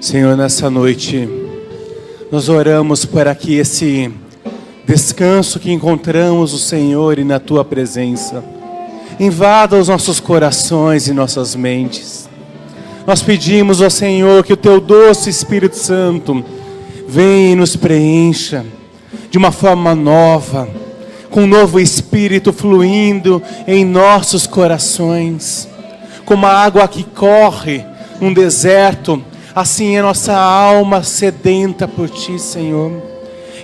Senhor, nessa noite, nós oramos para que esse descanso que encontramos o Senhor e na Tua presença invada os nossos corações e nossas mentes. Nós pedimos ao Senhor que o Teu doce Espírito Santo venha e nos preencha de uma forma nova, com um novo Espírito fluindo em nossos corações, como a água que corre num deserto. Assim é nossa alma sedenta por Ti, Senhor.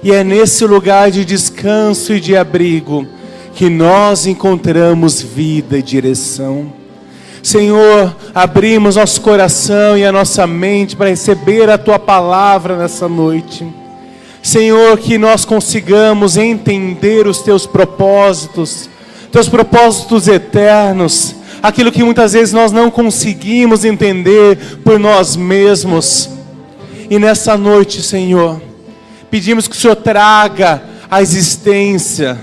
E é nesse lugar de descanso e de abrigo que nós encontramos vida e direção. Senhor, abrimos nosso coração e a nossa mente para receber a Tua palavra nessa noite. Senhor, que nós consigamos entender os Teus propósitos eternos, aquilo que muitas vezes nós não conseguimos entender por nós mesmos. E nessa noite, Senhor, pedimos que o Senhor traga à existência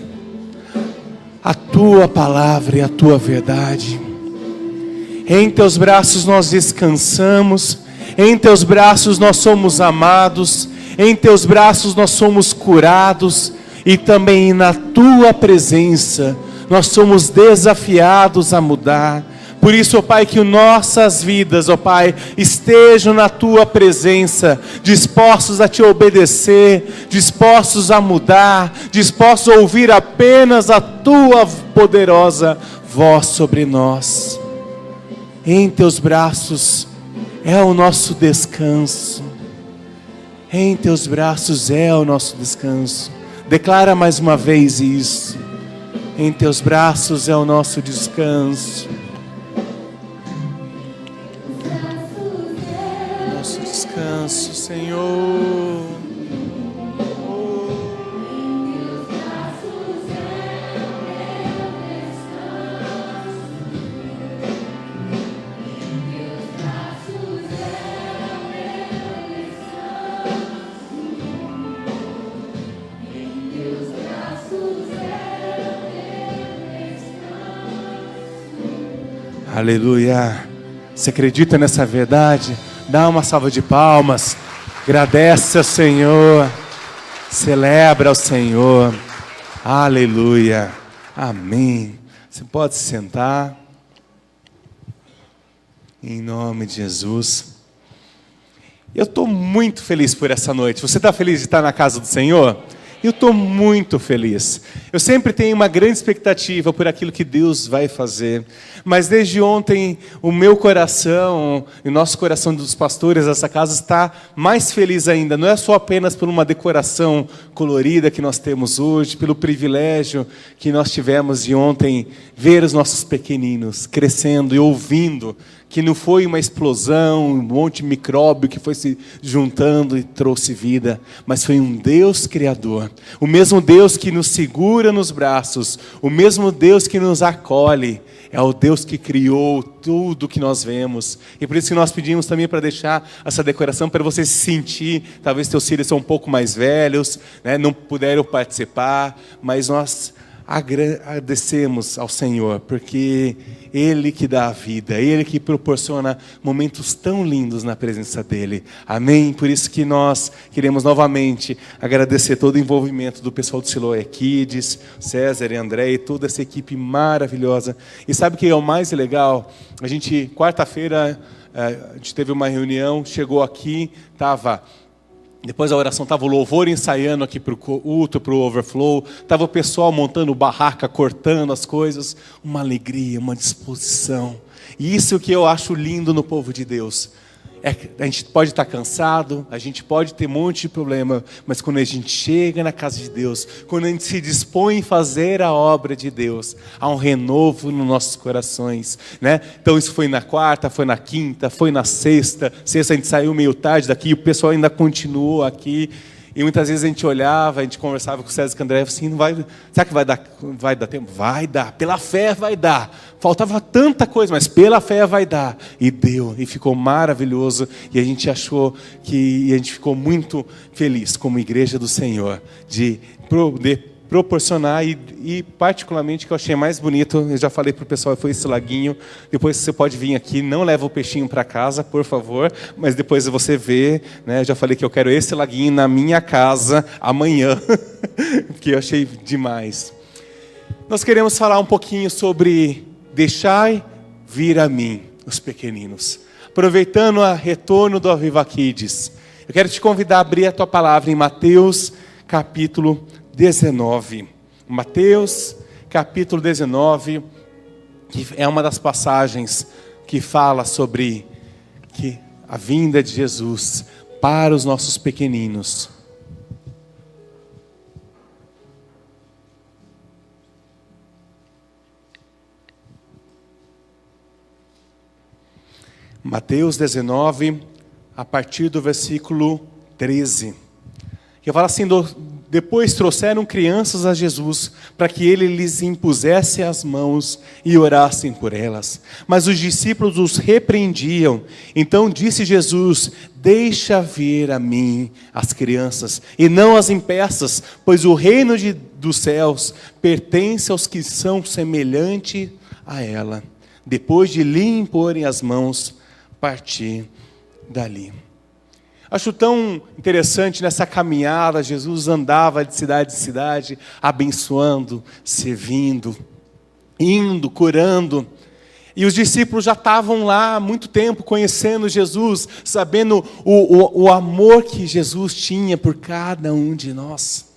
a Tua palavra e a Tua verdade. Em Teus braços nós descansamos, em Teus braços nós somos amados, em Teus braços nós somos curados, e também na Tua presença nós somos desafiados a mudar. Por isso, ó Pai, que nossas vidas, ó Pai, estejam na Tua presença, dispostos a Te obedecer, dispostos a mudar, dispostos a ouvir apenas a Tua poderosa voz sobre nós. Em Teus braços é o nosso descanso. Em Teus braços é o nosso descanso. Declara mais uma vez isso. Em Teus braços é o nosso descanso. Nosso descanso, Senhor. Aleluia. Você acredita nessa verdade? Dá uma salva de palmas. Agradece ao Senhor. Celebra ao Senhor. Aleluia. Amém. Você pode se sentar. Em nome de Jesus. Eu estou muito feliz por essa noite. Você está feliz de estar na casa do Senhor? Eu estou muito feliz. Eu sempre tenho uma grande expectativa por aquilo que Deus vai fazer. Mas desde ontem, o meu coração, e o nosso coração dos pastores dessa casa está mais feliz ainda. Não é só apenas por uma decoração colorida que nós temos hoje, pelo privilégio que nós tivemos de ontem ver os nossos pequeninos crescendo e ouvindo, que não foi uma explosão, um monte de micróbio que foi se juntando e trouxe vida, mas foi um Deus criador, o mesmo Deus que nos segura nos braços, o mesmo Deus que nos acolhe, é o Deus que criou tudo que nós vemos. E por isso que nós pedimos também para deixar essa decoração para você se sentir, talvez teus filhos são um pouco mais velhos, né, não puderam participar, mas nós agradecemos ao Senhor, porque Ele que dá a vida, Ele que proporciona momentos tão lindos na presença dEle. Amém? Por isso que nós queremos novamente agradecer todo o envolvimento do pessoal do Siloé Kids, César e André e toda essa equipe maravilhosa. E sabe o que é o mais legal? A gente, quarta-feira, a gente teve uma reunião, chegou aqui, depois da oração estava o louvor ensaiando aqui para o culto, para o overflow. Estava o pessoal montando barraca, cortando as coisas. Uma alegria, uma disposição. E isso que eu acho lindo no povo de Deus. A gente pode estar cansado, a gente pode ter um monte de problema, mas quando a gente chega na casa de Deus, quando a gente se dispõe em fazer a obra de Deus, há um renovo nos nossos corações, né? Então isso foi na quarta, foi na quinta, foi na sexta. Sexta a gente saiu meio tarde daqui, o pessoal ainda continuou aqui. E muitas vezes a gente olhava, a gente conversava com o César e com o André, assim, não vai, será que vai dar tempo? Vai dar, pela fé vai dar. Faltava tanta coisa, mas pela fé vai dar. E deu, e ficou maravilhoso. E a gente e a gente ficou muito feliz como igreja do Senhor, de poder proporcionar e particularmente o que eu achei mais bonito, eu já falei para o pessoal, foi esse laguinho. Depois você pode vir aqui, não leva o peixinho para casa, por favor, mas depois você vê, né? Eu já falei que eu quero esse laguinho na minha casa amanhã, porque eu achei demais. Nós queremos falar um pouquinho sobre deixai vir a mim os pequeninos. Aproveitando o retorno do Aviva Kids, eu quero te convidar a abrir a tua palavra em Mateus capítulo 19. Mateus capítulo 19, que é uma das passagens que fala sobre a vinda de Jesus para os nossos pequeninos. Mateus 19, a partir do versículo 13. Que fala assim: depois trouxeram crianças a Jesus, para que ele lhes impusesse as mãos e orassem por elas. Mas os discípulos os repreendiam. Então disse Jesus: deixa vir a mim as crianças, e não as impeças, pois o reino dos céus pertence aos que são semelhantes a ela. Depois de lhe imporem as mãos, partir dali. Acho tão interessante nessa caminhada, Jesus andava de cidade em cidade, abençoando, servindo, indo, curando. E os discípulos já estavam lá há muito tempo, conhecendo Jesus, sabendo o amor que Jesus tinha por cada um de nós.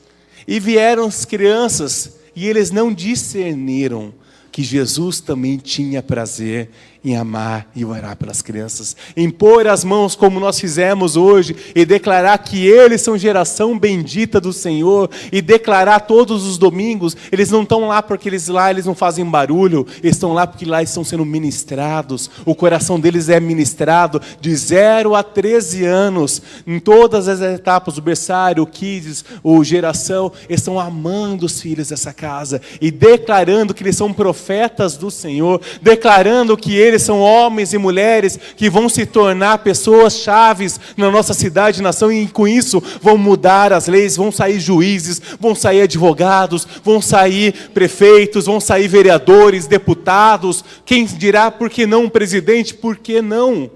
E vieram as crianças, e eles não discerniram que Jesus também tinha prazer em amar e orar pelas crianças, em pôr as mãos como nós fizemos hoje, e declarar que eles são geração bendita do Senhor, e declarar todos os domingos. Eles não estão lá porque eles não fazem barulho, eles estão lá porque lá estão sendo ministrados, o coração deles é ministrado, de 0 a 13 anos, em todas as etapas, o berçário, o kids, o geração, eles estão amando os filhos dessa casa, e declarando que eles são profetas do Senhor, declarando que eles são homens e mulheres que vão se tornar pessoas chaves na nossa cidade e nação, e com isso vão mudar as leis, vão sair juízes, vão sair advogados, vão sair prefeitos, vão sair vereadores, deputados. Quem dirá por que não um presidente? Por que não?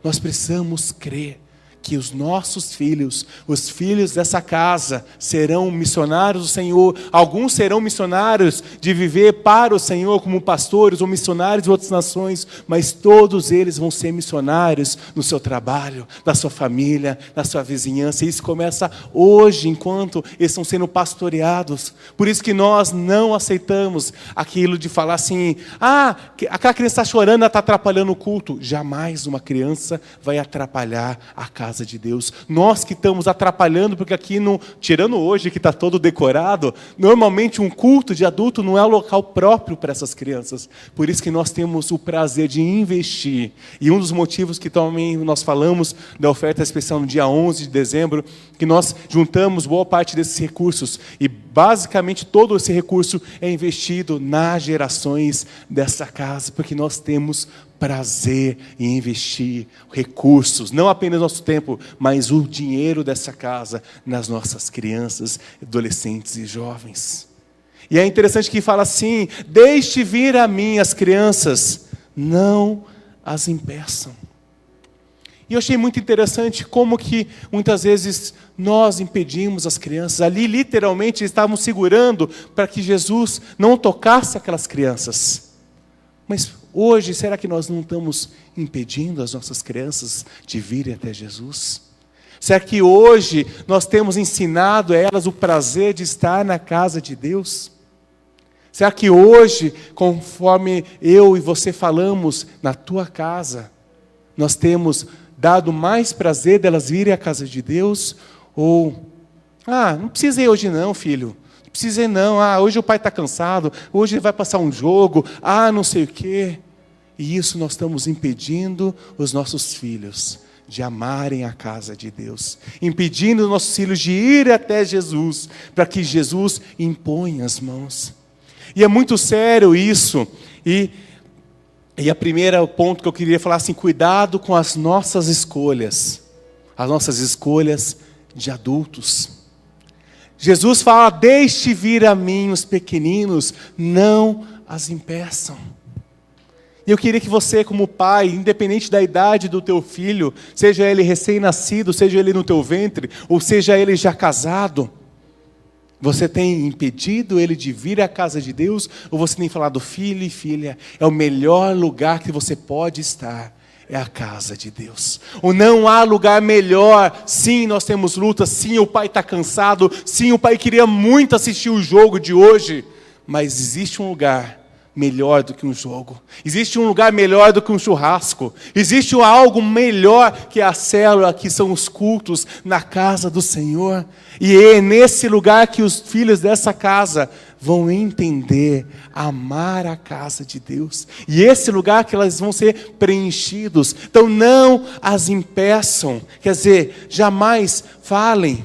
Nós precisamos crer que os nossos filhos, os filhos dessa casa, serão missionários do Senhor. Alguns serão missionários de viver para o Senhor como pastores ou missionários de outras nações, mas todos eles vão ser missionários no seu trabalho, na sua família, na sua vizinhança. E isso começa hoje, enquanto eles estão sendo pastoreados. Por isso que nós não aceitamos aquilo de falar assim: aquela criança está chorando, ela está atrapalhando o culto. Jamais uma criança vai atrapalhar a casa de Deus. Nós que estamos atrapalhando, porque aqui, tirando hoje que está todo decorado, normalmente um culto de adulto não é o local próprio para essas crianças. Por isso que nós temos o prazer de investir. E um dos motivos que também nós falamos da oferta especial no dia 11 de dezembro, que nós juntamos boa parte desses recursos, e basicamente todo esse recurso é investido nas gerações dessa casa, porque nós temos prazer em investir recursos, não apenas nosso tempo, mas o dinheiro dessa casa nas nossas crianças, adolescentes e jovens. E é interessante que fala assim: deixe vir a mim as crianças, não as impeçam. E eu achei muito interessante como que muitas vezes nós impedimos as crianças. Ali literalmente estavam segurando para que Jesus não tocasse aquelas crianças. Mas hoje, será que nós não estamos impedindo as nossas crianças de virem até Jesus? Será que hoje nós temos ensinado a elas o prazer de estar na casa de Deus? Será que hoje, conforme eu e você falamos na tua casa, nós temos dado mais prazer delas virem à casa de Deus? Ou, não precisa ir hoje não, filho. Não precisa ir não. Hoje o pai está cansado. Hoje ele vai passar um jogo. Não sei o quê. E isso nós estamos impedindo os nossos filhos de amarem a casa de Deus. Impedindo os nossos filhos de ir até Jesus, para que Jesus imponha as mãos. E é muito sério isso. E a primeira ponto que eu queria falar assim: cuidado com as nossas escolhas de adultos. Jesus fala: deixe vir a mim os pequeninos, não as impeçam. E eu queria que você, como pai, independente da idade do teu filho, seja ele recém-nascido, seja ele no teu ventre, ou seja ele já casado, você tem impedido ele de vir à casa de Deus? Ou você tem falado: filho e filha, é o melhor lugar que você pode estar, é a casa de Deus. Ou não há lugar melhor. Sim, nós temos lutas, sim, o pai está cansado, sim, o pai queria muito assistir o jogo de hoje, mas existe um lugar melhor do que um jogo, existe um lugar melhor do que um churrasco, existe algo melhor que a célula, que são os cultos na casa do Senhor. E é nesse lugar que os filhos dessa casa vão entender, amar a casa de Deus, e esse lugar que elas vão ser preenchidos. Então não as impeçam, quer dizer, jamais falem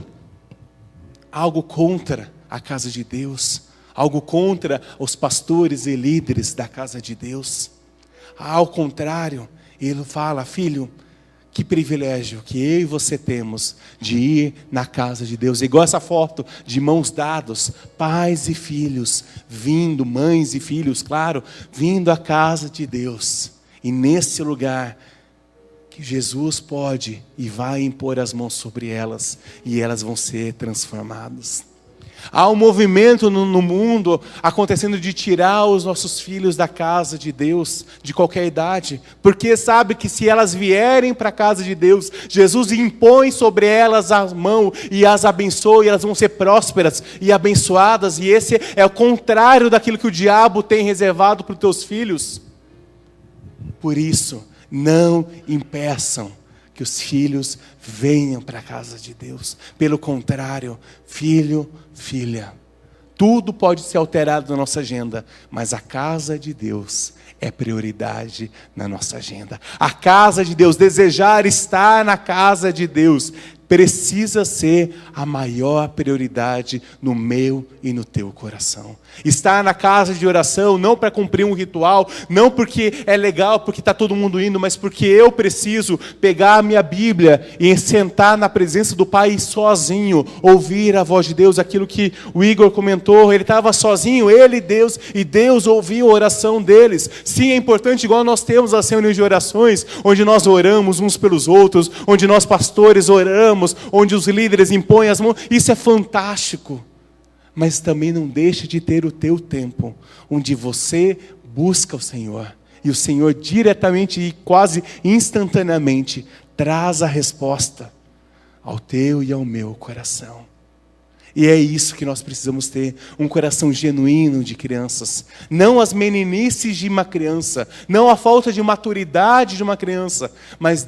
algo contra a casa de Deus, algo contra os pastores e líderes da casa de Deus. Ao contrário, ele fala: filho, que privilégio que eu e você temos de ir na casa de Deus. Igual essa foto de mãos dadas, pais e filhos, vindo, mães e filhos, claro, vindo à casa de Deus. E nesse lugar que Jesus pode e vai impor as mãos sobre elas, e elas vão ser transformadas. Há um movimento no mundo acontecendo de tirar os nossos filhos da casa de Deus, de qualquer idade, porque sabe que se elas vierem para a casa de Deus, Jesus impõe sobre elas a mão e as abençoa, e elas vão ser prósperas e abençoadas, e esse é o contrário daquilo que o diabo tem reservado para os teus filhos. Por isso, não impeçam que os filhos venham para a casa de Deus. Pelo contrário, filho, filha, tudo pode ser alterado na nossa agenda, mas a casa de Deus é prioridade na nossa agenda. A casa de Deus, desejar estar na casa de Deus, precisa ser a maior prioridade no meu e no teu coração. Estar na casa de oração não para cumprir um ritual, não porque é legal, porque está todo mundo indo, mas porque eu preciso pegar a minha Bíblia e sentar na presença do Pai sozinho, ouvir a voz de Deus. Aquilo que o Igor comentou, ele estava sozinho, ele e Deus ouviu a oração deles. Sim, é importante, igual nós temos as reuniões de orações, onde nós oramos uns pelos outros, onde nós pastores oramos, onde os líderes impõem as mãos. Isso é fantástico. Mas também não deixe de ter o teu tempo, onde você busca o Senhor, e o Senhor diretamente e quase instantaneamente traz a resposta ao teu e ao meu coração. E é isso que nós precisamos ter, um coração genuíno de crianças. Não as meninices de uma criança, não a falta de maturidade de uma criança, mas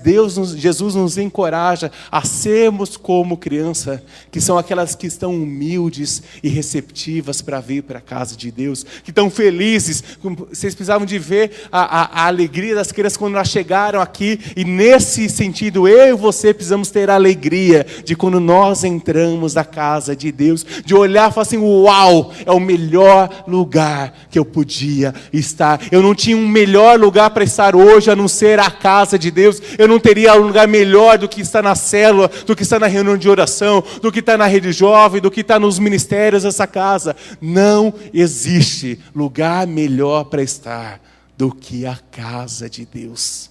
Jesus nos encoraja a sermos como criança, que são aquelas que estão humildes e receptivas para vir para a casa de Deus, que estão felizes. Vocês precisavam de ver a alegria das crianças quando elas chegaram aqui, e nesse sentido, eu e você precisamos ter a alegria de quando nós entramos na casa de Deus, de olhar e falar assim: uau, é o melhor lugar que eu podia estar. Eu não tinha um melhor lugar para estar hoje a não ser a casa de Deus. Eu não teria um lugar melhor do que estar na célula, do que estar na reunião de oração, do que estar na rede jovem, do que estar nos ministérios dessa casa. Não existe lugar melhor para estar do que a casa de Deus.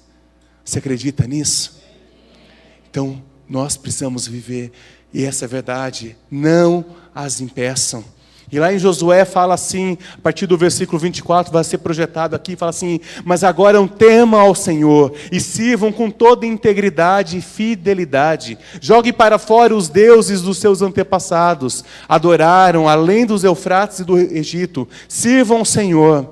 Você acredita nisso? Então, nós precisamos viver. E essa é a verdade, não as impeçam. E lá em Josué fala assim, a partir do versículo 24, vai ser projetado aqui, fala assim: mas agora temam ao Senhor, e sirvam com toda integridade e fidelidade. Joguem para fora os deuses dos seus antepassados, adoraram além dos Eufrates e do Egito. Sirvam ao Senhor,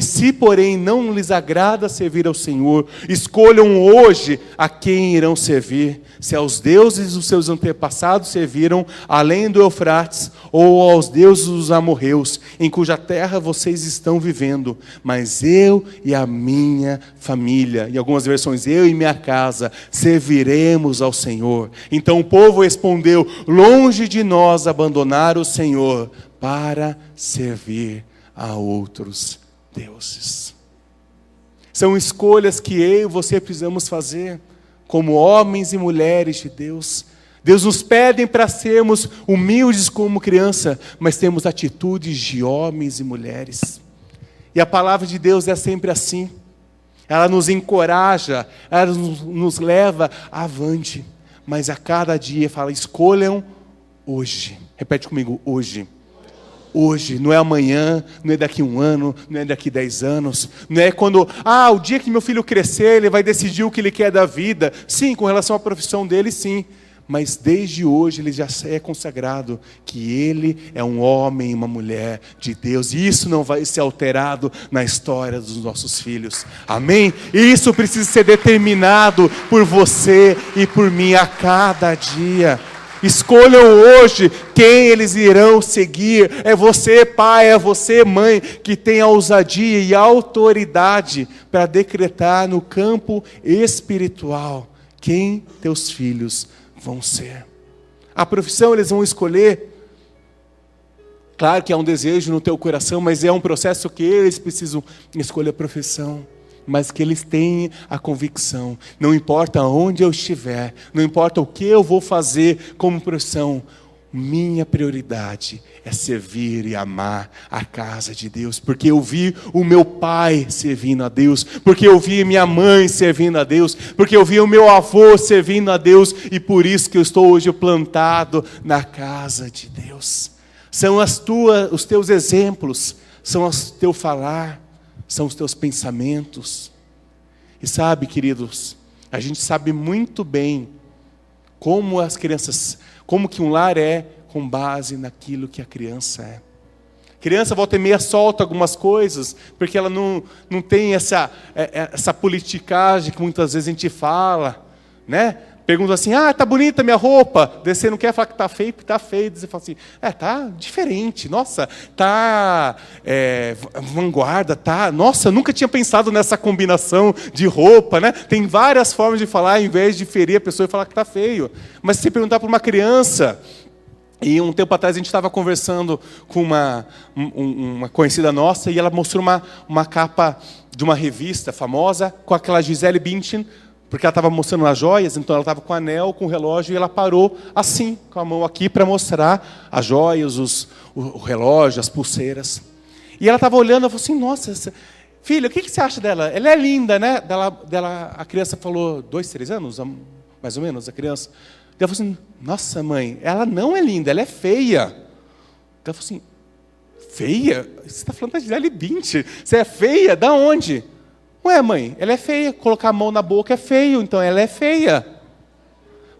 se não lhes agrada servir ao Senhor, escolham hoje a quem irão servir. Se aos deuses dos seus antepassados serviram, além do Eufrates, ou aos deuses dos amorreus, em cuja terra vocês estão vivendo. Mas eu e a minha família, em algumas versões, eu e minha casa, serviremos ao Senhor. Então o povo respondeu: longe de nós abandonar o Senhor para servir a outros deuses. São escolhas que eu e você precisamos fazer, como homens e mulheres de Deus, Deus nos pede para sermos humildes como criança, mas temos atitudes de homens e mulheres. E a palavra de Deus é sempre assim. Ela nos encoraja, ela nos leva avante. Mas a cada dia fala, escolham hoje. Repete comigo, hoje. Hoje, não é amanhã, não é daqui 1 ano, não é daqui 10 anos, não é quando, o dia que meu filho crescer, ele vai decidir o que ele quer da vida. Sim, com relação à profissão dele, sim. Mas desde hoje ele já é consagrado que ele é um homem e uma mulher de Deus. E isso não vai ser alterado na história dos nossos filhos. Amém? Isso precisa ser determinado por você e por mim a cada dia. Escolham hoje quem eles irão seguir. É você, pai, é você, mãe, que tem a ousadia e a autoridade para decretar no campo espiritual quem teus filhos vão ser. A profissão eles vão escolher. Claro que há um desejo no teu coração, mas é um processo que eles precisam escolher a profissão. Mas que eles tenham a convicção. Não importa onde eu estiver, não importa o que eu vou fazer como profissão, minha prioridade é servir e amar a casa de Deus. Porque eu vi o meu pai servindo a Deus. Porque eu vi minha mãe servindo a Deus. Porque eu vi o meu avô servindo a Deus. E por isso que eu estou hoje plantado na casa de Deus. São os teus exemplos. São o teu falar. São os teus pensamentos. E sabe, queridos, a gente sabe muito bem como as crianças, como que um lar é com base naquilo que a criança é. Criança volta e meia solta algumas coisas, porque ela não tem essa politicagem que muitas vezes a gente fala, né? Pergunta assim, tá bonita minha roupa. Daí você não quer falar que tá feio, porque tá feio. Daí você fala assim, tá diferente, nossa, tá vanguarda, tá... Nossa, eu nunca tinha pensado nessa combinação de roupa, né? Tem várias formas de falar, ao invés de ferir a pessoa e falar que tá feio. Mas se você perguntar para uma criança... E um tempo atrás a gente estava conversando com uma conhecida nossa, e ela mostrou uma capa de uma revista famosa, com aquela Gisele Bündchen, porque ela estava mostrando as joias, então ela estava com o anel, com o relógio, e ela parou assim, com a mão aqui, para mostrar as joias, o relógio, as pulseiras. E ela estava olhando, ela falou assim, nossa, filha, o que você acha dela? Ela é linda, né? A criança falou, 2, 3 anos, mais ou menos, a criança. Ela falou assim, nossa mãe, ela não é linda, ela é feia. Ela falou assim, feia? Você está falando da Gisele Bündchen, você é feia? Da onde? Ué, mãe, ela é feia, colocar a mão na boca é feio, então ela é feia.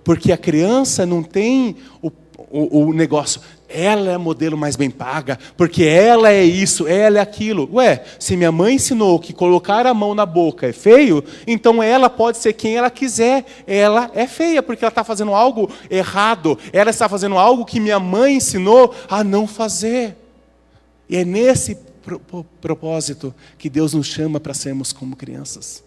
Porque a criança não tem o negócio, ela é a modelo mais bem paga, porque ela é isso, ela é aquilo. Ué, se minha mãe ensinou que colocar a mão na boca é feio, então ela pode ser quem ela quiser, ela é feia, porque ela está fazendo algo errado, ela está fazendo algo que minha mãe ensinou a não fazer. E é nesse propósito que Deus nos chama para sermos como crianças.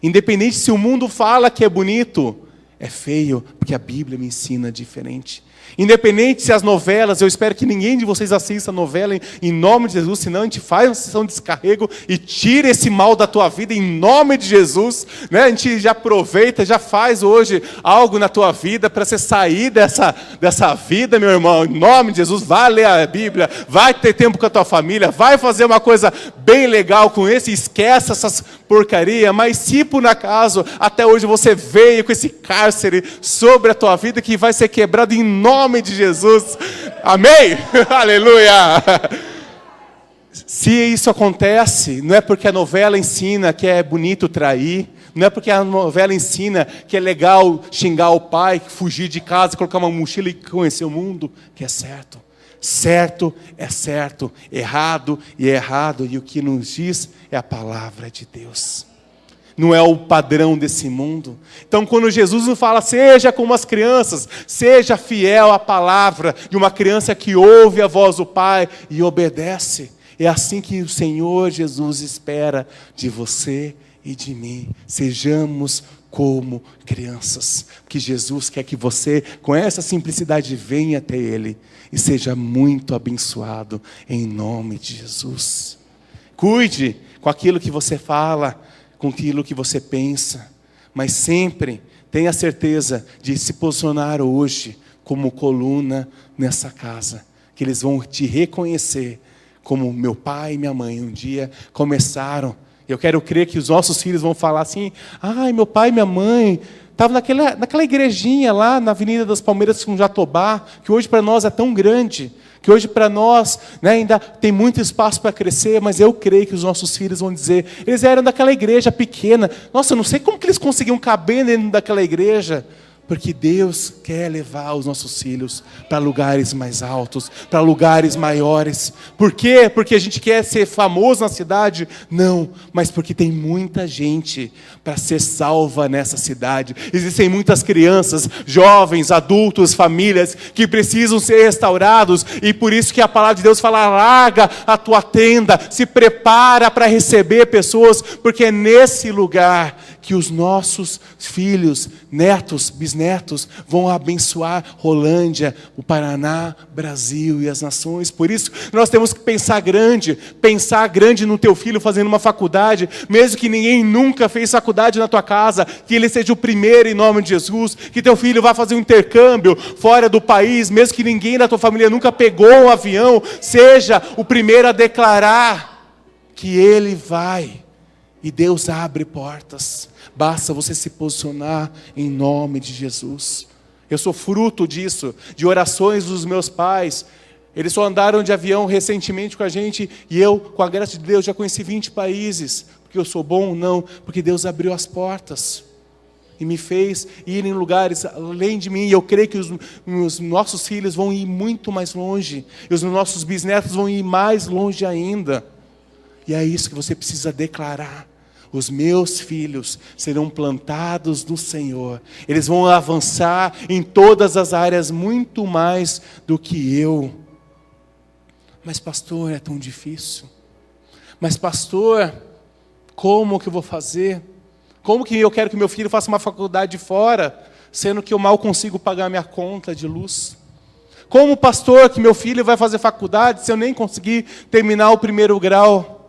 Independente se o mundo fala que é bonito, é feio, porque a Bíblia me ensina diferente. Independente se as novelas, eu espero que ninguém de vocês assista a novela em nome de Jesus, senão a gente faz uma sessão de descarrego e tira esse mal da tua vida em nome de Jesus, né? A gente já aproveita, já faz hoje algo na tua vida para você sair dessa vida, meu irmão, em nome de Jesus. Vai ler a Bíblia, vai ter tempo com a tua família, vai fazer uma coisa bem legal com esse, esquece essas porcaria. Mas se por acaso até hoje você veio com esse cárcere sobre a tua vida, que vai ser quebrado em nome de Jesus, amém? Aleluia! Se isso acontece, não é porque a novela ensina que é bonito trair, não é porque a novela ensina que é legal xingar o pai, fugir de casa, colocar uma mochila e conhecer o mundo, que é certo. Certo é certo, errado e é errado, e o que nos diz é a palavra de Deus. Não é o padrão desse mundo. Então, quando Jesus nos fala, seja como as crianças, seja fiel à palavra de uma criança que ouve a voz do Pai e obedece. É assim que o Senhor Jesus espera de você e de mim. Sejamos como crianças. Porque Jesus quer que você, com essa simplicidade, venha até Ele e seja muito abençoado em nome de Jesus. Cuide com aquilo que você fala, com aquilo que você pensa. mas sempre tenha certeza de se posicionar hoje como coluna nessa casa, que eles vão te reconhecer como meu pai e minha mãe um dia começaram. Eu quero crer que os nossos filhos vão falar assim: ai, meu pai e minha mãe estavam naquela igrejinha lá na Avenida das Palmeiras com Jatobá, que hoje para nós é tão grande, que hoje para nós, né, ainda tem muito espaço para crescer, mas eu creio que os nossos filhos vão dizer: eles eram daquela igreja pequena, nossa, eu não sei como que eles conseguiam caber dentro daquela igreja. Porque Deus quer levar os nossos filhos para lugares mais altos, para lugares maiores. Por quê? Porque a gente quer ser famoso na cidade? Não, mas porque tem muita gente para ser salva nessa cidade. Existem muitas crianças, jovens, adultos, famílias que precisam ser restaurados. E por isso que a palavra de Deus fala: larga a tua tenda, se prepara para receber pessoas, porque é nesse lugar que os nossos filhos, netos, bisnetos vão abençoar Rolândia, o Paraná, Brasil e as nações. Por isso nós temos que pensar grande no teu filho fazendo uma faculdade, mesmo que ninguém nunca fez faculdade na tua casa, que ele seja o primeiro em nome de Jesus, que teu filho vá fazer um intercâmbio fora do país, mesmo que ninguém da tua família nunca pegou um avião, seja o primeiro a declarar que ele vai. E Deus abre portas. Basta você se posicionar em nome de Jesus. Eu sou fruto disso, de orações dos meus pais. Eles só andaram de avião recentemente com a gente, e eu, com a graça de Deus, já conheci 20 países. Porque eu sou bom? Não, porque Deus abriu as portas e me fez ir em lugares além de mim. E eu creio que os nossos filhos vão ir muito mais longe, e os nossos bisnetos vão ir mais longe ainda. E é isso que você precisa declarar. Os meus filhos serão plantados no Senhor. Eles vão avançar em todas as áreas muito mais do que eu. Mas pastor, é tão difícil. Mas pastor, como que eu vou fazer? Como que eu quero que meu filho faça uma faculdade fora, sendo que eu mal consigo pagar minha conta de luz? Como pastor que meu filho vai fazer faculdade se eu nem conseguir terminar o primeiro grau?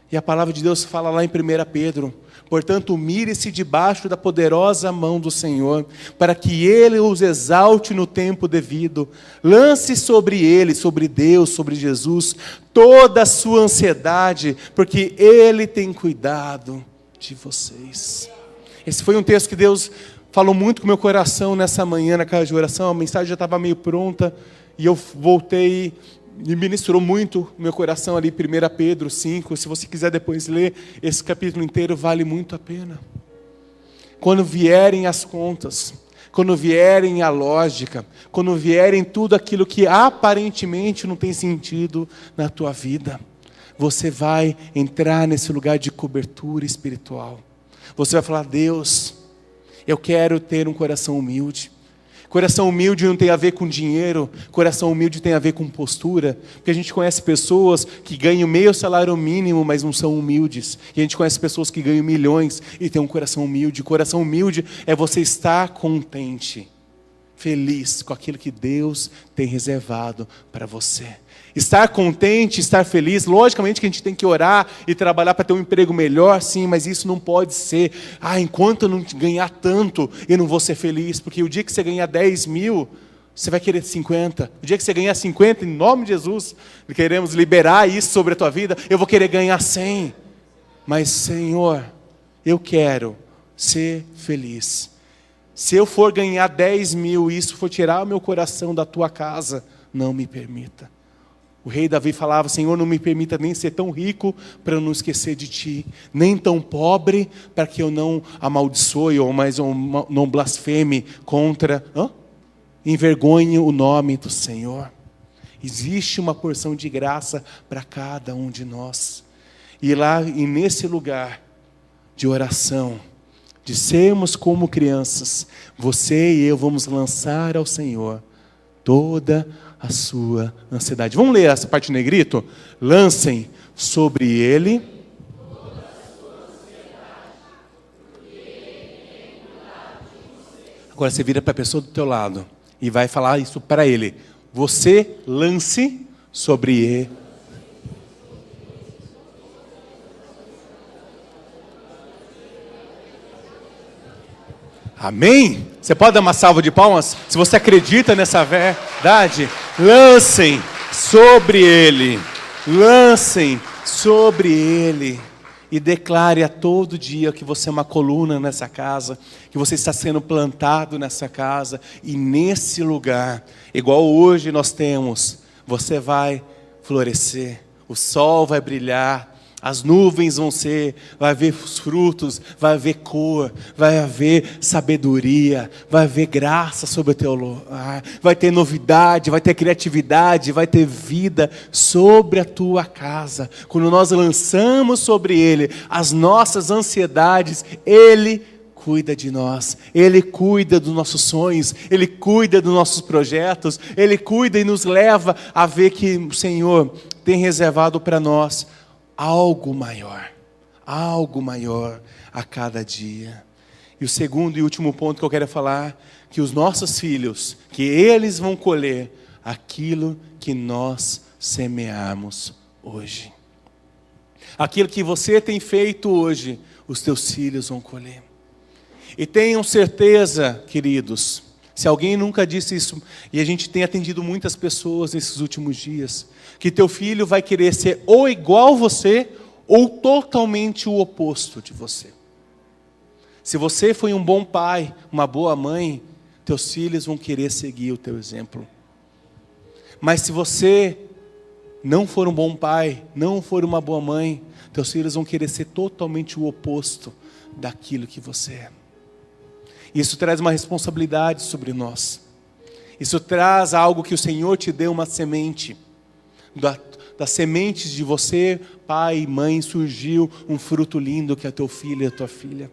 E a palavra de Deus fala lá em 1 Pedro: portanto, mire-se debaixo da poderosa mão do Senhor, para que Ele os exalte no tempo devido. Lance sobre Ele, sobre Deus, sobre Jesus, toda a sua ansiedade, porque Ele tem cuidado de vocês. Esse foi um texto que Deus falou muito com o meu coração nessa manhã, na casa de oração. A mensagem já estava meio pronta, e eu voltei e ministrou muito no meu coração ali, 1 Pedro 5. Se você quiser depois ler esse capítulo inteiro, vale muito a pena. Quando vierem as contas, quando vierem a lógica, quando vierem tudo aquilo que aparentemente não tem sentido na tua vida, você vai entrar nesse lugar de cobertura espiritual. Você vai falar: Deus, eu quero ter um coração humilde. Coração humilde não tem a ver com dinheiro, coração humilde tem a ver com postura, porque a gente conhece pessoas que ganham meio salário mínimo, mas não são humildes, e a gente conhece pessoas que ganham milhões e têm um coração humilde. Coração humilde é você estar contente, feliz com aquilo que Deus tem reservado para você. Estar contente, estar feliz, logicamente que a gente tem que orar e trabalhar para ter um emprego melhor, sim, mas isso não pode ser: enquanto eu não ganhar tanto, eu não vou ser feliz, porque o dia que você ganhar 10 mil, você vai querer 50. O dia que você ganhar 50, em nome de Jesus, queremos liberar isso sobre a tua vida, eu vou querer ganhar 100. Mas, Senhor, eu quero ser feliz. Se eu for ganhar 10 mil e isso for tirar o meu coração da tua casa, não me permita. O rei Davi falava: Senhor, não me permita nem ser tão rico para eu não esquecer de Ti, nem tão pobre para que eu não amaldiçoe ou mais não blasfeme contra, envergonhe o nome do Senhor. Existe uma porção de graça para cada um de nós. E lá, e nesse lugar de oração, de sermos como crianças, você e eu vamos lançar ao Senhor toda a sua ansiedade. Vamos ler essa parte em negrito? Lancem sobre Ele Agora você vira para a pessoa do teu lado e vai falar isso para ele. Você lance sobre ele. Amém? Você pode dar uma salva de palmas? Se você acredita nessa verdade, lancem sobre ele. Lancem sobre ele. E declare a todo dia que você é uma coluna nessa casa, que você está sendo plantado nessa casa. E nesse lugar, igual hoje nós temos, você vai florescer. O sol vai brilhar. As nuvens vai haver os frutos, vai haver cor, vai haver sabedoria, vai haver graça sobre o teu lar, vai ter novidade, vai ter criatividade, vai ter vida sobre a tua casa. Quando nós lançamos sobre ele as nossas ansiedades, ele cuida de nós, ele cuida dos nossos sonhos, ele cuida dos nossos projetos, ele cuida e nos leva a ver que o Senhor tem reservado para nós algo maior a cada dia. E o segundo e último ponto que eu quero falar, que os nossos filhos, que eles vão colher aquilo que nós semearmos hoje. Aquilo que você tem feito hoje, os teus filhos vão colher. E tenham certeza, queridos, se alguém nunca disse isso, e a gente tem atendido muitas pessoas nesses últimos dias, que teu filho vai querer ser ou igual você, ou totalmente o oposto de você. Se você foi um bom pai, uma boa mãe, teus filhos vão querer seguir o teu exemplo. Mas se você não for um bom pai, não for uma boa mãe, teus filhos vão querer ser totalmente o oposto daquilo que você é. Isso traz uma responsabilidade sobre nós. Isso traz algo que o Senhor te deu, uma semente. Das sementes de você, pai e mãe, surgiu um fruto lindo que é teu filho e a tua filha.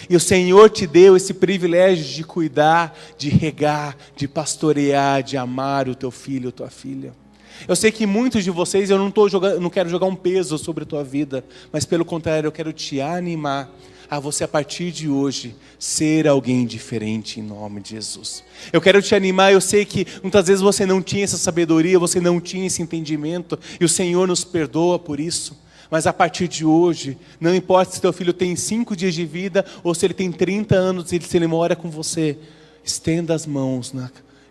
E o Senhor te deu esse privilégio de cuidar, de regar, de pastorear, de amar o teu filho e a tua filha. Eu sei que muitos de vocês, eu não quero jogar um peso sobre a tua vida, mas pelo contrário, eu quero te animar a você, a partir de hoje, ser alguém diferente em nome de Jesus. Eu quero te animar, eu sei que muitas vezes você não tinha essa sabedoria, você não tinha esse entendimento, e o Senhor nos perdoa por isso. Mas a partir de hoje, não importa se teu filho tem 5 dias de vida, ou se ele tem 30 anos, se ele mora com você, estenda as mãos,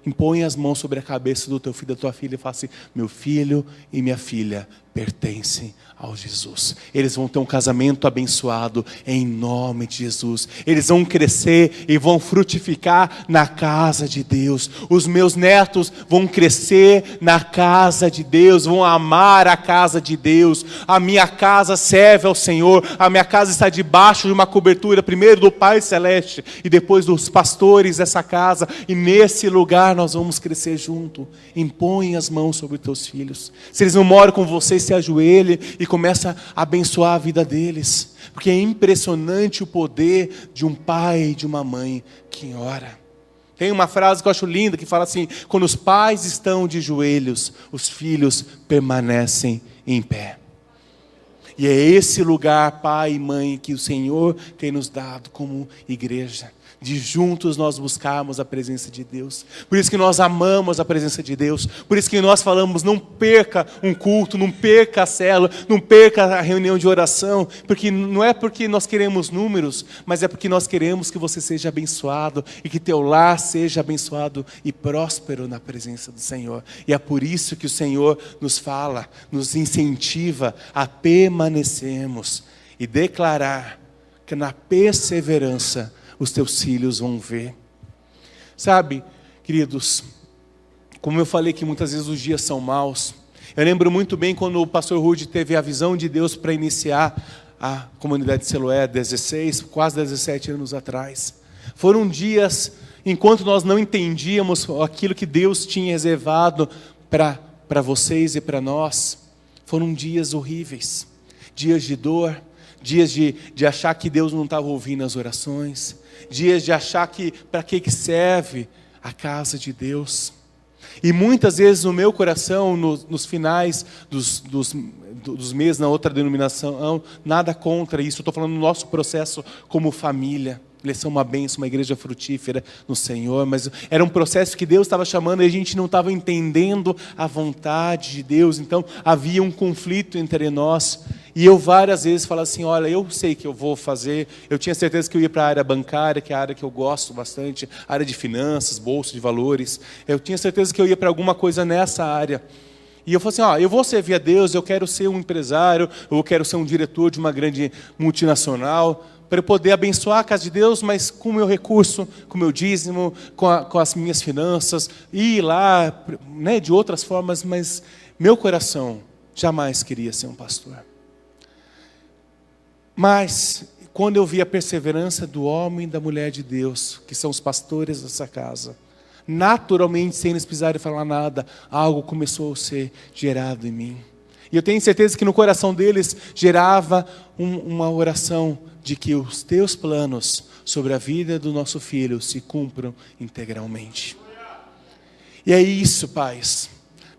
impõe as mãos sobre a cabeça do teu filho, da tua filha, e fala assim: meu filho e minha filha pertencem ao Jesus. Eles vão ter um casamento abençoado em nome de Jesus. Eles vão crescer e vão frutificar na casa de Deus. Os meus netos vão crescer na casa de Deus, vão amar a casa de Deus. A minha casa serve ao Senhor. A minha casa está debaixo de uma cobertura, primeiro do Pai Celeste e depois dos pastores dessa casa. E nesse lugar nós vamos crescer junto. Impõe as mãos sobre os teus filhos. Se eles não moram com você, se ajoelhe e começa a abençoar a vida deles. Porque é impressionante o poder de um pai e de uma mãe que ora. Tem uma frase que eu acho linda, que fala assim: quando os pais estão de joelhos, os filhos permanecem em pé. E é esse lugar, pai e mãe, que o Senhor tem nos dado como igreja. De juntos nós buscarmos a presença de Deus. Por isso que nós amamos a presença de Deus. Por isso que nós falamos: não perca um culto, não perca a célula, não perca a reunião de oração. Porque não é porque nós queremos números, mas é porque nós queremos que você seja abençoado e que teu lar seja abençoado e próspero na presença do Senhor. E é por isso que o Senhor nos fala, nos incentiva a permanecermos e declarar que na perseverança os teus filhos vão ver. Sabe, queridos, como eu falei que muitas vezes os dias são maus, eu lembro muito bem quando o pastor Rudy teve a visão de Deus para iniciar a comunidade de Siloé, 16, quase 17 anos atrás. Foram dias, enquanto nós não entendíamos aquilo que Deus tinha reservado para vocês e para nós, foram dias horríveis, dias de dor, dias de achar que Deus não estava ouvindo as orações, dias de achar que para que serve a casa de Deus. E muitas vezes no meu coração, nos finais dos meses, na outra denominação, nada contra isso, eu estou falando do nosso processo como família. Eles são uma bênção, uma igreja frutífera no Senhor, mas era um processo que Deus estava chamando e a gente não estava entendendo a vontade de Deus, então havia um conflito entre nós. E eu várias vezes falava assim, olha, eu sei que eu vou fazer, eu tinha certeza que eu ia para a área bancária, que é a área que eu gosto bastante, área de finanças, bolsa de valores. Eu tinha certeza que eu ia para alguma coisa nessa área. E eu falei assim, eu vou servir a Deus, eu quero ser um empresário, eu quero ser um diretor de uma grande multinacional, para eu poder abençoar a casa de Deus, mas com o meu recurso, com o meu dízimo, com as minhas finanças, ir lá, né, de outras formas, mas meu coração jamais queria ser um pastor. Mas, quando eu vi a perseverança do homem e da mulher de Deus, que são os pastores dessa casa, naturalmente, sem eles precisarem falar nada, algo começou a ser gerado em mim. E eu tenho certeza que no coração deles gerava uma oração de que os teus planos sobre a vida do nosso filho se cumpram integralmente. E é isso, pais.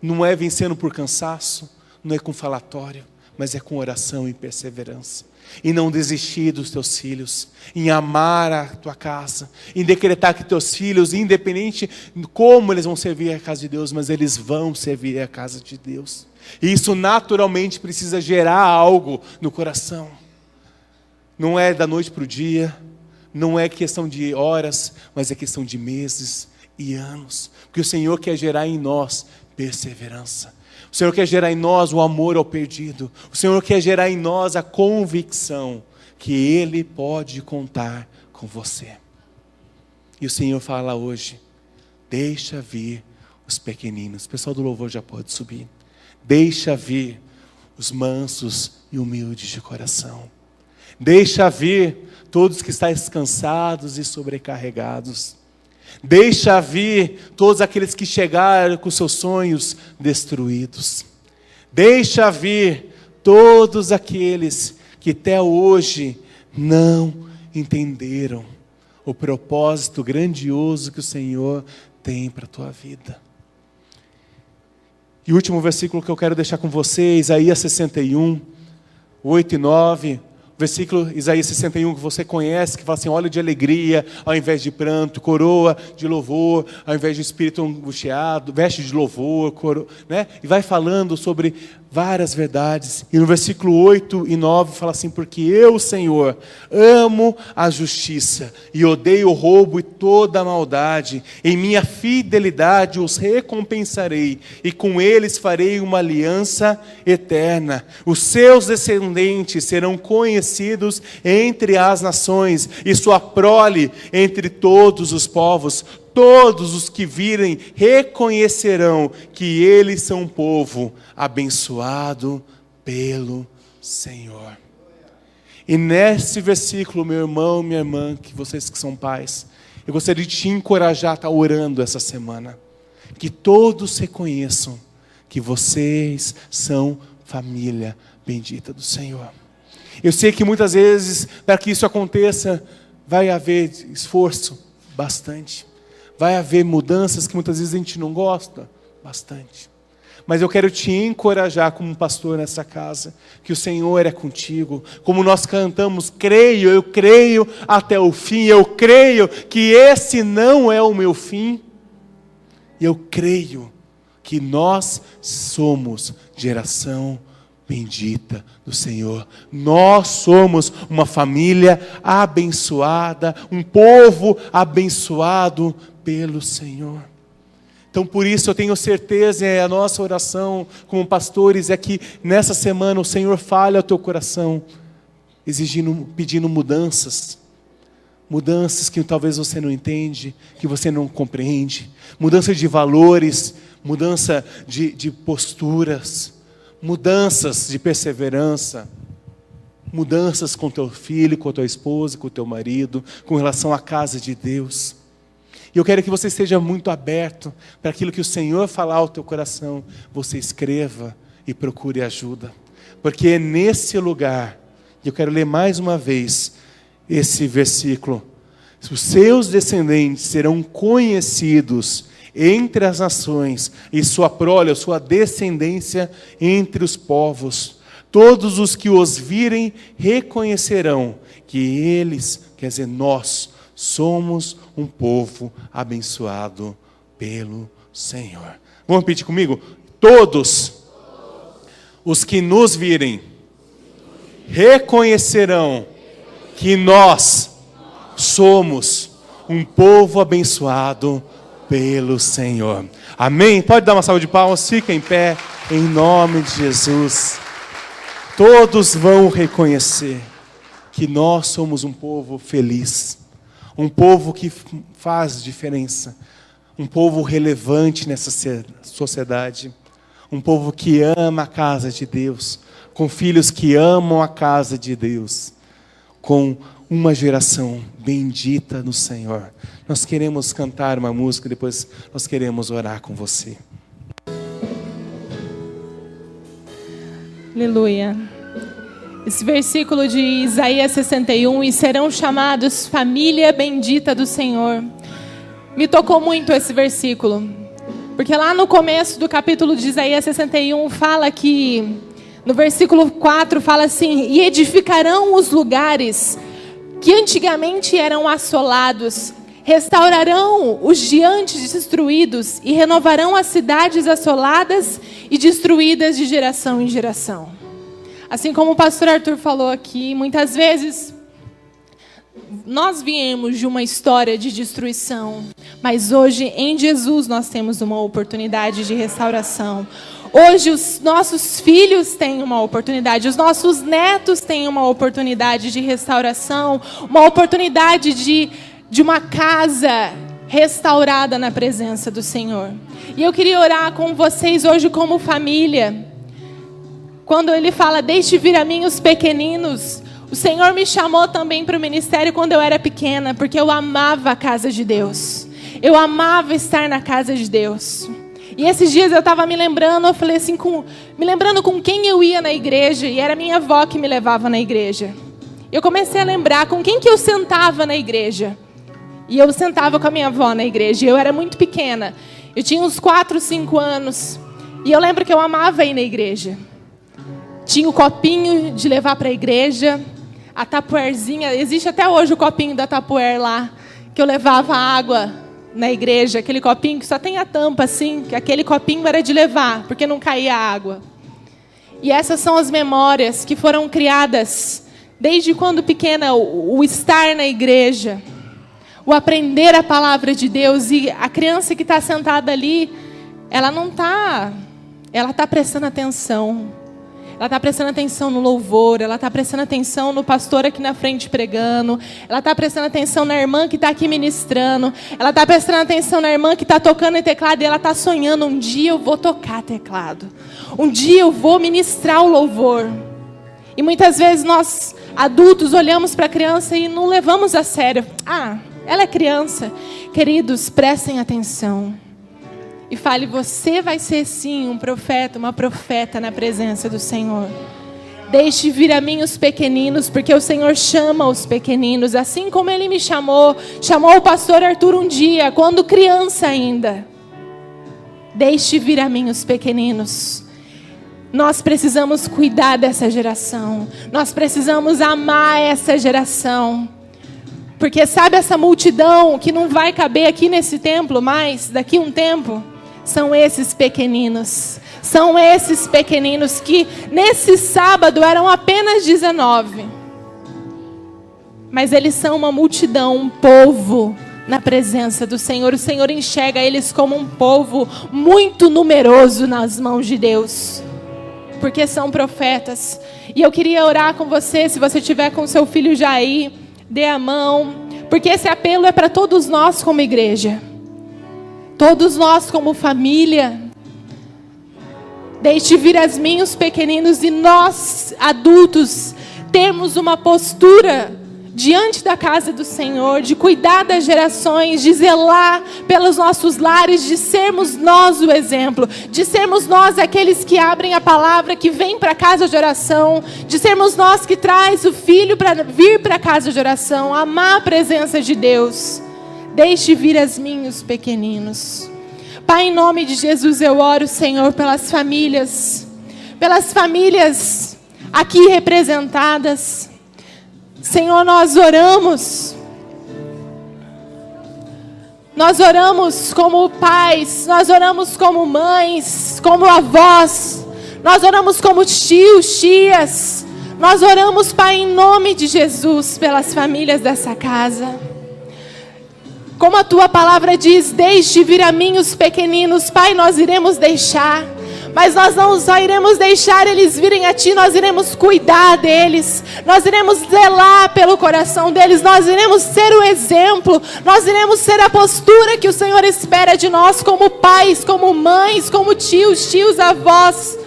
Não é vencendo por cansaço, não é com falatório, mas é com oração e perseverança. E não desistir dos teus filhos, em amar a tua casa, em decretar que teus filhos, independente de como eles vão servir a casa de Deus, mas eles vão servir a casa de Deus. E isso naturalmente precisa gerar algo no coração. Não é da noite para o dia, não é questão de horas, mas é questão de meses e anos. Porque o Senhor quer gerar em nós perseverança. O Senhor quer gerar em nós o amor ao perdido. O Senhor quer gerar em nós a convicção que Ele pode contar com você. E o Senhor fala hoje, deixa vir os pequeninos. O pessoal do louvor já pode subir. Deixa vir os mansos e humildes de coração. Deixa vir todos que estão cansados e sobrecarregados. Deixa vir todos aqueles que chegaram com seus sonhos destruídos. Deixa vir todos aqueles que até hoje não entenderam o propósito grandioso que o Senhor tem para a tua vida. E o último versículo que eu quero deixar com você, Isaías 61, 8 e 9. Versículo Isaías 61 que você conhece, que fala assim, óleo de alegria ao invés de pranto, coroa de louvor ao invés de espírito angustiado, veste de louvor, né? E vai falando sobre várias verdades. E no versículo 8 e 9 fala assim, porque eu, Senhor, amo a justiça e odeio o roubo e toda a maldade. Em minha fidelidade os recompensarei e com eles farei uma aliança eterna. Os seus descendentes serão conhecidos entre as nações e sua prole entre todos os povos. Todos os que virem reconhecerão que eles são um povo abençoado pelo Senhor. E nesse versículo, meu irmão, minha irmã, que vocês que são pais, eu gostaria de te encorajar a estar orando essa semana. Que todos reconheçam que vocês são família bendita do Senhor. Eu sei que muitas vezes, para que isso aconteça, vai haver esforço, bastante. Vai haver mudanças que muitas vezes a gente não gosta, bastante. Mas eu quero te encorajar como pastor nessa casa, que o Senhor é contigo. Como nós cantamos, eu creio até o fim, eu creio que esse não é o meu fim. E eu creio que nós somos geração bendita do Senhor. Nós somos uma família abençoada, um povo abençoado pelo Senhor. Então por isso eu tenho certeza, a nossa oração como pastores é que nessa semana o Senhor fale ao teu coração, pedindo mudanças. Mudanças que talvez você não entende, que você não compreende. Mudança de valores, mudança de posturas, mudanças de perseverança, mudanças com teu filho, com a tua esposa, com o teu marido, com relação à casa de Deus. E eu quero que você esteja muito aberto para aquilo que o Senhor falar ao teu coração. Você escreva e procure ajuda. Porque é nesse lugar, e eu quero ler mais uma vez esse versículo. Os seus descendentes serão conhecidos entre as nações, e sua prole, sua descendência entre os povos. Todos os que os virem reconhecerão que eles, quer dizer, nós, somos um povo abençoado pelo Senhor. Vamos repetir comigo? Todos os que nos virem reconhecerão que nós somos um povo abençoado pelo Senhor. Amém? Pode dar uma salva de palmas, fica em pé, em nome de Jesus. Todos vão reconhecer que nós somos um povo feliz, um povo que faz diferença, um povo relevante nessa sociedade, um povo que ama a casa de Deus, com filhos que amam a casa de Deus, com uma geração bendita no Senhor. Nós queremos cantar uma música, depois nós queremos orar com você. Aleluia. Esse versículo de Isaías 61, e serão chamados família bendita do Senhor. Me tocou muito esse versículo, porque lá no começo do capítulo de Isaías 61 fala que, no versículo 4 fala assim: e edificarão os lugares que antigamente eram assolados, restaurarão os diantes destruídos e renovarão as cidades assoladas e destruídas de geração em geração. Assim como o pastor Arthur falou aqui, muitas vezes nós viemos de uma história de destruição, mas hoje em Jesus nós temos uma oportunidade de restauração. Hoje os nossos filhos têm uma oportunidade, os nossos netos têm uma oportunidade de restauração, uma oportunidade de uma casa restaurada na presença do Senhor. E eu queria orar com vocês hoje como família. Quando ele fala, deixe vir a mim os pequeninos, o Senhor me chamou também para o ministério quando eu era pequena, porque eu amava a casa de Deus. Eu amava estar na casa de Deus. E esses dias eu estava me lembrando, eu falei assim, me lembrando com quem eu ia na igreja, e era minha avó que me levava na igreja. Eu comecei a lembrar com quem que eu sentava na igreja. E eu sentava com a minha avó na igreja, e eu era muito pequena. Eu tinha uns 4, 5 anos. E eu lembro que eu amava ir na igreja. Tinha o copinho de levar para a igreja, a tapuerzinha, existe até hoje o copinho da tapuer lá, que eu levava água na igreja, aquele copinho que só tem a tampa assim, que aquele copinho era de levar, porque não caía água. E essas são as memórias que foram criadas desde quando pequena, o estar na igreja, o aprender a palavra de Deus. E a criança que está sentada ali, ela está prestando atenção. Ela está prestando atenção no louvor, ela está prestando atenção no pastor aqui na frente pregando, ela está prestando atenção na irmã que está aqui ministrando, ela está prestando atenção na irmã que está tocando teclado, e ela está sonhando, um dia eu vou tocar teclado, um dia eu vou ministrar o louvor. E muitas vezes nós, adultos, olhamos para a criança e não levamos a sério. Ah, ela é criança. Queridos, prestem atenção. E fale, você vai ser sim um profeta, uma profeta na presença do Senhor. Deixe vir a mim os pequeninos, porque o Senhor chama os pequeninos, assim como Ele me chamou o pastor Arthur um dia, quando criança ainda. Deixe vir a mim os pequeninos. Nós precisamos cuidar dessa geração, nós precisamos amar essa geração. Porque sabe essa multidão que não vai caber aqui nesse templo mais, daqui a um tempo? São esses pequeninos. São esses pequeninos que nesse sábado eram apenas 19. Mas eles são uma multidão, um povo na presença do Senhor. O Senhor enxerga eles como um povo muito numeroso nas mãos de Deus. Porque são profetas. E eu queria orar com você, se você estiver com seu filho já aí, dê a mão. Porque esse apelo é para todos nós como igreja. Todos nós como família. Deixe vir as mim os pequeninos, e nós, adultos, temos uma postura diante da casa do Senhor, de cuidar das gerações, de zelar pelos nossos lares, de sermos nós o exemplo, de sermos nós aqueles que abrem a palavra, que vem para a casa de oração, de sermos nós que traz o filho para vir para a casa de oração, amar a presença de Deus. Deixe vir as mim os pequeninos. Pai, em nome de Jesus eu oro, Senhor, pelas famílias aqui representadas. Senhor, nós oramos como pais, nós oramos como mães, como avós, nós oramos como tios, tias, Nós oramos, Pai, em nome de Jesus, pelas famílias dessa casa. Como a tua palavra diz, deixe vir a mim os pequeninos. Pai, nós iremos deixar. Mas nós não só iremos deixar eles virem a Ti, nós iremos cuidar deles. Nós iremos zelar pelo coração deles. Nós iremos ser o exemplo. Nós iremos ser a postura que o Senhor espera de nós, como pais, como mães, como tios, avós.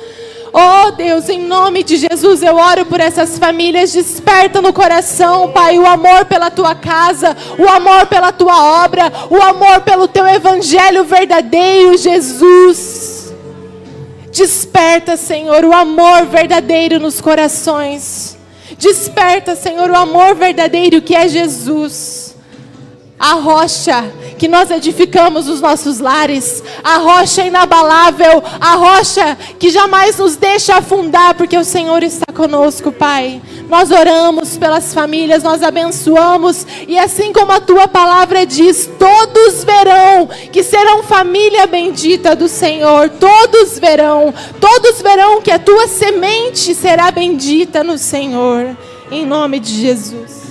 Oh Deus, em nome de Jesus, eu oro por essas famílias. Desperta no coração, Pai, o amor pela Tua casa, o amor pela Tua obra, o amor pelo Teu evangelho verdadeiro, Jesus. Desperta, Senhor, o amor verdadeiro nos corações. Desperta, Senhor, o amor verdadeiro que é Jesus. A rocha que nós edificamos os nossos lares, a rocha inabalável, a rocha que jamais nos deixa afundar, porque o Senhor está conosco, Pai. Nós oramos pelas famílias, nós abençoamos, e assim como a Tua palavra diz, todos verão que serão família bendita do Senhor, todos verão que a Tua semente será bendita no Senhor, em nome de Jesus.